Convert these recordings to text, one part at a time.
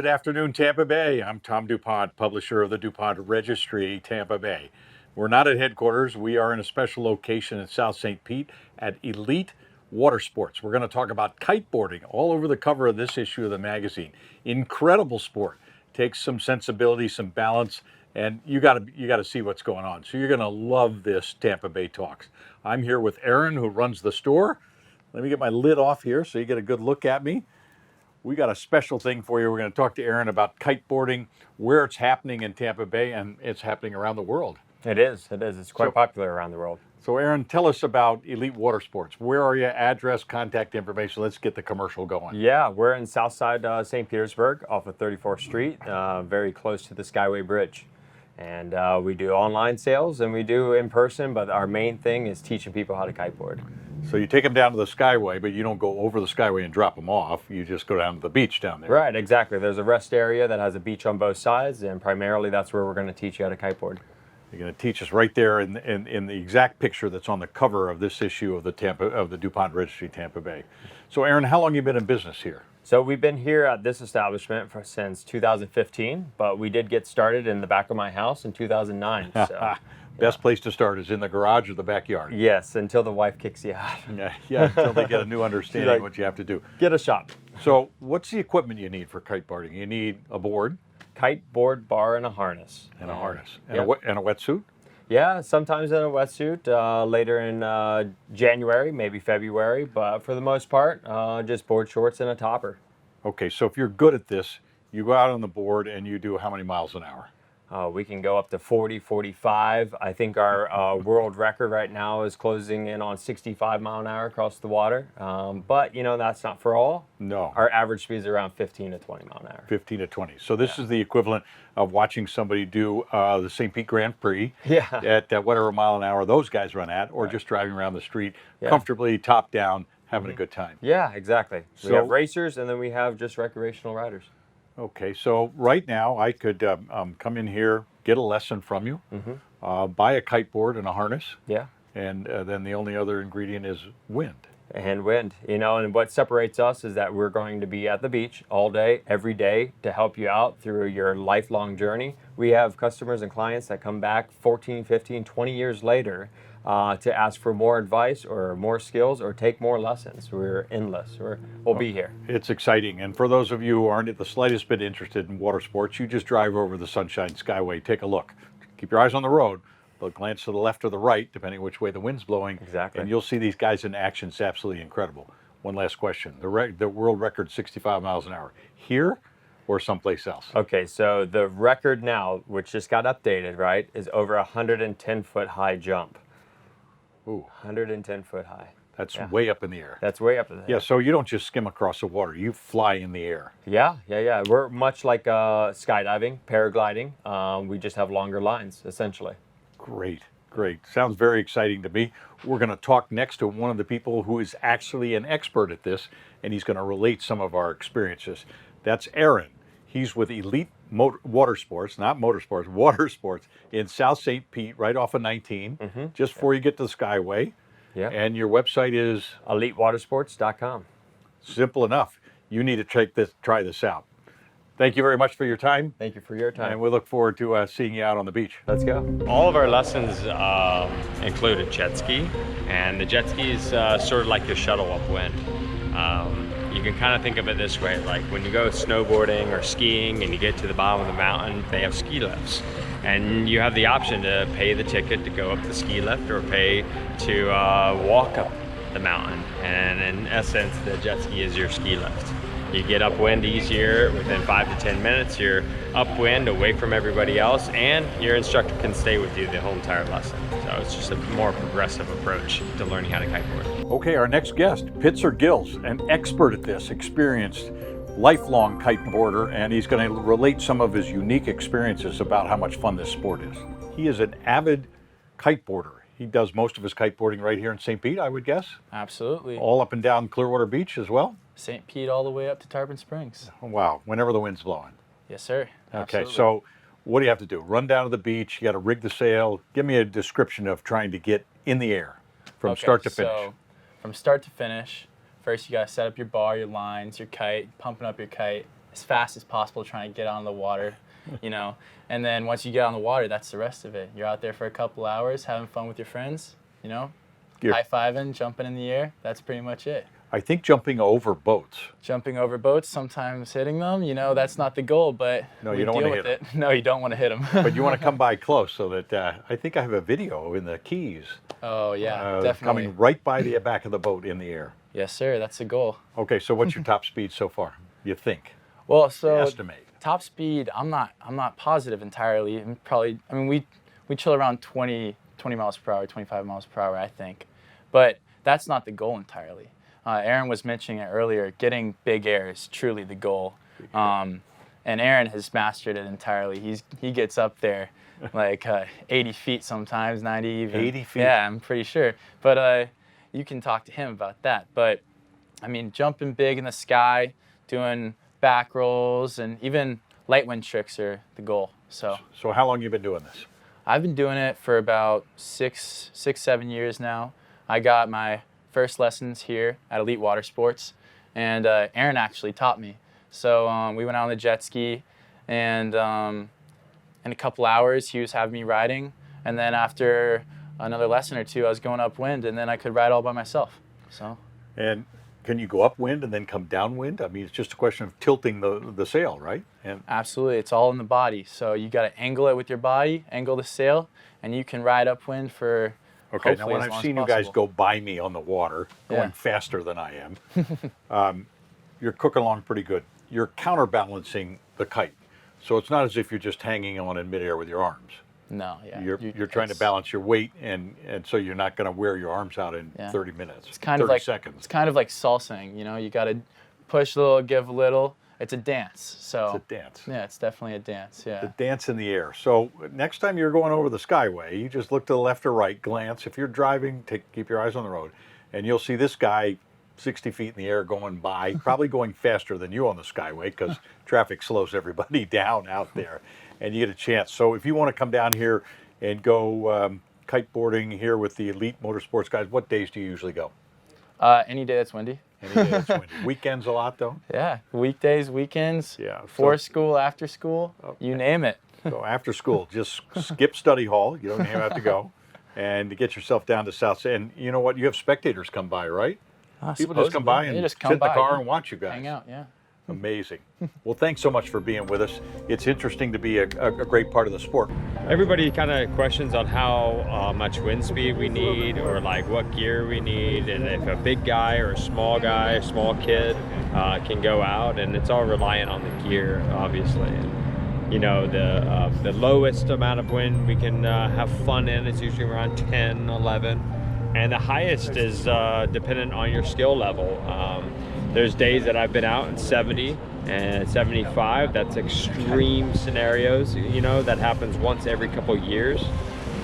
afternoon, Tampa Bay. I'm Tom DuPont, publisher of the DuPont Registry Tampa Bay. We're not at headquarters. We are in a special location in South St. Pete at Elite Watersports. We're going to talk about kiteboarding all over the cover of this issue of the magazine. Incredible sport. Takes some sensibility, some balance, and you got to see what's going on. So you're going to love this Tampa Bay Talks. I'm here with Aaron, who runs the store. Let me get my lid off here so you get a good look at me. We got a special thing for you. We're going to talk to Aaron about kiteboarding, where it's happening in Tampa Bay, and it's happening around the world. It is. It's quite popular around the world. So Aaron, tell us about Elite Watersports. Where are you? Address, contact information. Let's get the commercial going. Yeah, we're in Southside St. Petersburg off of 34th Street, very close to the Skyway Bridge. And we do online sales and we do in person, but our main thing is teaching people how to kiteboard. So you take them down to the Skyway, but you don't go over the Skyway and drop them off. You just go down to the beach down there. Right, exactly. There's a rest area that has a beach on both sides, and primarily that's where we're going to teach you how to kiteboard. You're going to teach us right there in the exact picture that's on the cover of this issue of the DuPont Registry Tampa Bay. So Aaron, how long have you been in business here? So we've been here at this establishment since 2015, but we did get started in the back of my house in 2009. So, Best place to start is in the garage or the backyard. yes, until the wife kicks you out. Yeah, until they get a new understanding Like, of what you have to do. Get a shop. So what's the equipment you need for kiteboarding? You need a board Kiteboard, bar, and a harness. and a harness Yeah. and a wetsuit. Yeah, sometimes in a wetsuit, later in January, maybe February, but for the most part, just board shorts and a topper. Okay, so if you're good at this, you go out on the board and you do how many miles an hour? We can go up to 40, 45. I think our world record right now is closing in on 65 mile an hour across the water. But, you know, that's not for all. No. Our average speed is around 15 to 20 mile an hour. 15 to 20. So this is the equivalent of watching somebody do the St. Pete Grand Prix Yeah. at whatever mile an hour those guys run at, or just driving around the street comfortably, top down, having a good time. Yeah, exactly. We So- have racers, and then we have just recreational riders. Okay, so right now I could come in here, get a lesson from you, buy a kiteboard and a harness, Yeah. and then the only other ingredient is wind. And wind, you know, and what separates us is that we're going to be at the beach all day, every day to help you out through your lifelong journey. We have customers and clients that come back 14, 15, 20 years later to ask for more advice or more skills or take more lessons. We're endless. We'll be here. It's exciting, and for those of you who aren't the slightest bit interested in water sports, you just drive over the Sunshine Skyway, take a look. Keep your eyes on the road, but glance to the left or the right, depending which way the wind's blowing. Exactly. And you'll see these guys in action. It's absolutely incredible. One last question. The world record, 65 miles an hour. Here or someplace else? Okay, so the record now, which just got updated, right, is over a 110-foot high jump. Ooh, 110 foot high. that's way up in the air. That's way up in the Yeah, so you don't just skim across the water. You fly in the air. Yeah. We're much like skydiving, paragliding. We just have longer lines, essentially. Great. Sounds very exciting to me. We're going to talk next to one of the people who is actually an expert at this, and he's going to relate some of our experiences. That's Aaron. He's with Elite Watersports, not motorsports, Watersports in South St. Pete, right off of 19, just before you get to the Skyway. Yeah. And your website is EliteWatersports.com. simple enough. You need to try this out. Thank you very much for your time. Thank you for your time. And we look forward to seeing you out on the beach. Let's go. All of our lessons include a jet ski, and the jet ski is sort of like your shuttle upwind. You can kind of think of it this way, like when you go snowboarding or skiing and you get to the bottom of the mountain, they have ski lifts. And you have the option to pay the ticket to go up the ski lift or pay to walk up the mountain. And in essence, the jet ski is your ski lift. You get upwind easier. Within 5 to 10 minutes, you're upwind away from everybody else, and your instructor can stay with you the whole entire lesson. So it's just a more progressive approach to learning how to kiteboard. Okay, our next guest, Pitzer Gills, an expert at this, experienced, lifelong kiteboarder, and he's going to relate some of his unique experiences about how much fun this sport is. He is an avid kiteboarder. He does most of his kiteboarding right here in St. Pete, I would guess. Absolutely. All up and down Clearwater Beach as well. St. Pete all the way up to Tarpon Springs. Wow, whenever the wind's blowing. Yes, sir. Okay, Absolutely. so what do you have to do? Run down to the beach, you got to rig the sail. Give me a description of trying to get in the air from start to finish. So from start to finish, first you got to set up your bar, your lines, your kite, pumping up your kite, as fast as possible trying to get on the water, you know. And then once you get on the water, that's the rest of it. You're out there for a couple hours having fun with your friends, you know, high-fiving, jumping in the air. That's pretty much it. I think jumping over boats. Jumping over boats, sometimes hitting them, you know, that's not the goal, but No, we you don't deal want to with hit it. No, you don't want to hit them. But you want to come by close so that I think I have a video in the Keys. Oh, yeah, definitely. Coming right by the back of the boat in the air. Yes, sir. That's the goal. Okay, so what's your top speed so far? You think? Well, so Estimate. top speed, I'm not positive entirely. I mean, we chill around 20 miles per hour, 25 miles per hour, I think. But that's not the goal entirely. Aaron was mentioning it earlier. Getting big air is truly the goal. And Aaron has mastered it entirely. He gets up there like 80 feet sometimes, 90 even. 80 feet? Yeah, I'm pretty sure. But you can talk to him about that. But, I mean, jumping big in the sky, doing back rolls, and even light wind tricks are the goal. So how long you been doing this? I've been doing it for about 7 years now. I got my first lessons here at Elite Watersports, and Aaron actually taught me. So we went out on the jet ski, and in a couple hours he was having me riding, and then after another lesson or two I was going upwind, and then I could ride all by myself. So. And can you go upwind and then come downwind? I mean, it's just a question of tilting the sail, right? And absolutely, it's all in the body. So you got to angle it with your body, angle the sail, and you can ride upwind for. Okay, now when I've seen you guys go by me on the water, going faster than I am, you're cooking along pretty good. You're counterbalancing the kite. So it's not as if you're just hanging on in midair with your arms. No, yeah. You're trying to balance your weight, and so you're not going to wear your arms out in 30 minutes, it's kind 30 of like, seconds. It's kind of like salsaing, you know? You got to push a little, give a little. It's a dance. So it's a dance. Yeah, it's definitely a dance, yeah. The dance in the air. So next time you're going over the skyway, you just look to the left or right, glance. If you're driving, keep your eyes on the road, and you'll see this guy 60 feet in the air going by, probably going faster than you on the skyway because traffic slows everybody down out there, and you get a chance. So if you want to come down here and go kiteboarding here with the Elite Motorsports guys, what days do you usually go? Any day that's windy. Any day that's windy. Weekends a lot, though? Yeah, weekdays, weekends, before school, after school, you name it. So after school, just skip study hall. You don't even have to go. And to get yourself down to South. And you know what? You have spectators come by, right? People just come by and sit in the car and watch you guys. Hang out, yeah. Amazing. Well, thanks so much for being with us. It's interesting to be a great part of the sport. Everybody kind of questions on how much wind speed we need, or like what gear we need, and if a big guy or a small kid can go out, and it's all reliant on the gear, obviously. And, you know, the lowest amount of wind we can have fun in is usually around 10, 11, and the highest is dependent on your skill level. There's days that I've been out in 70 and 75. That's extreme scenarios, you know, that happens once every couple years.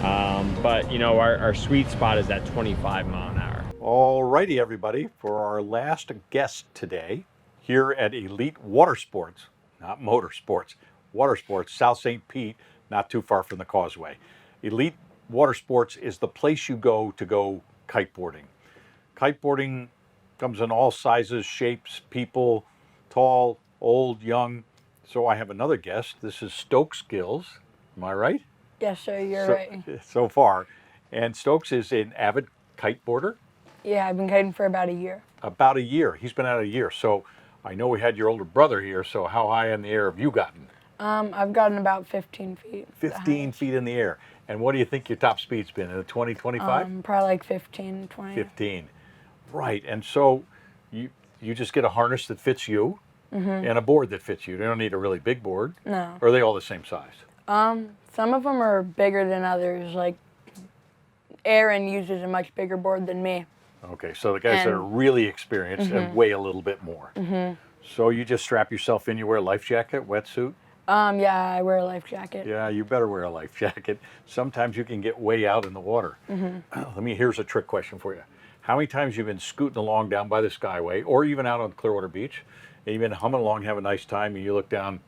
But, you know, our sweet spot is at 25 mile an hour. All righty, everybody, for our last guest today here at Elite Watersports, not Motorsports, Watersports, South St. Pete, not too far from the Causeway. Elite Watersports is the place you go to go kiteboarding. Kiteboarding comes in all sizes, shapes, people, tall, old, young. So I have another guest. This is Stokes Gills. Am I right? Yes, sir, you're right. So far. And Stokes is an avid kiteboarder? Yeah, I've been kiting for about a year. About a year. He's been out a year. So I know we had your older brother here. So how high in the air have you gotten? I've gotten about 15 feet. 15 feet in the air. And what do you think your top speed's been? In the 20, 25? Probably like 15, 20. 15. Right. And so you just get a harness that fits you and a board that fits you. They don't need a really big board. No. Or are they all the same size? Some of them are bigger than others. Like Aaron uses a much bigger board than me. Okay, so the guys that are really experienced and weigh a little bit more. So you just strap yourself in, you wear a life jacket, wetsuit? Yeah, I wear a life jacket. Yeah, you better wear a life jacket. Sometimes you can get way out in the water. Here's a trick question for you. How many times you've been scooting along down by the Skyway, or even out on Clearwater Beach, and you've been humming along, having a nice time, and you look down,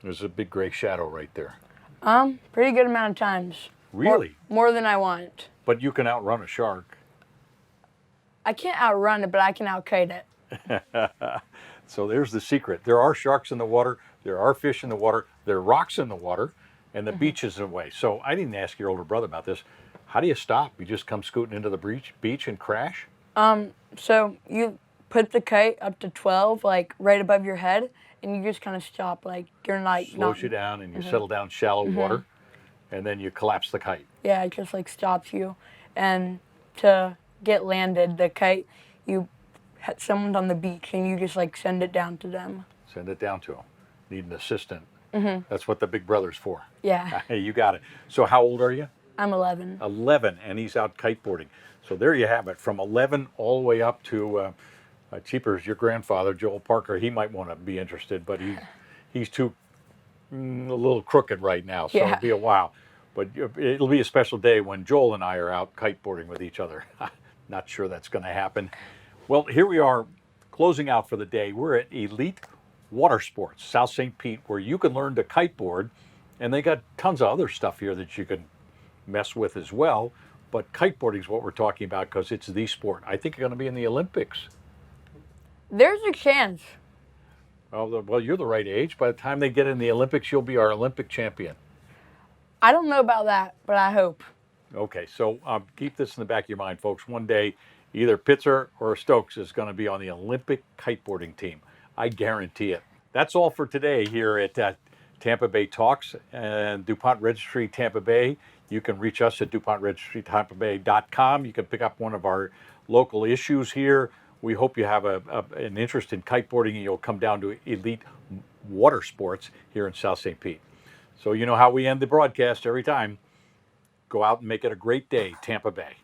there's a big gray shadow right there. Pretty good amount of times. Really? More than I want. But you can outrun a shark. I can't outrun it, but I can outkite it. So there's the secret. There are sharks in the water. There are fish in the water. There are rocks in the water, and the beach is away. So I didn't ask your older brother about this. How do you stop? You just come scooting into the beach and crash? So you put the kite up to 12, like right above your head, and you just kind of stop, like you're like Slows you down, and you settle down shallow water, and then you collapse the kite. Yeah, it just like stops you. And to get landed, the kite, you hit someone on the beach, and you just like send it down to them. Send it down to them. Need an assistant. That's what the big brother's for. Yeah, Hey, you got it. So how old are you? I'm 11. 11, and he's out kiteboarding. So there you have it, from 11 all the way up to Cheapers, your grandfather, Joel Parker. He might want to be interested, but he's too a little crooked right now, so Yeah. it'll be a while. But it'll be a special day when Joel and I are out kiteboarding with each other. Not sure that's going to happen. Well, here we are closing out for the day. We're at Elite Watersports, South St. Pete, where you can learn to kiteboard, and they got tons of other stuff here that you can mess with as well. But kiteboarding is what we're talking about because it's the sport. I think you're going to be in the Olympics. There's a chance. Well, you're the right age. By the time they get in the Olympics, you'll be our Olympic champion. I don't know about that, but I hope. Okay, so keep this in the back of your mind, folks. One day, either Pitzer or Stokes is going to be on the Olympic kiteboarding team. I guarantee it. That's all for today here at Tampa Bay Talks and DuPont Registry Tampa Bay. You can reach us at DuPontRegistryTampaBay.com. You can pick up one of our local issues here. We hope you have an interest in kiteboarding and you'll come down to Elite Watersports here in South St. Pete. So you know how we end the broadcast every time. Go out and make it a great day, Tampa Bay.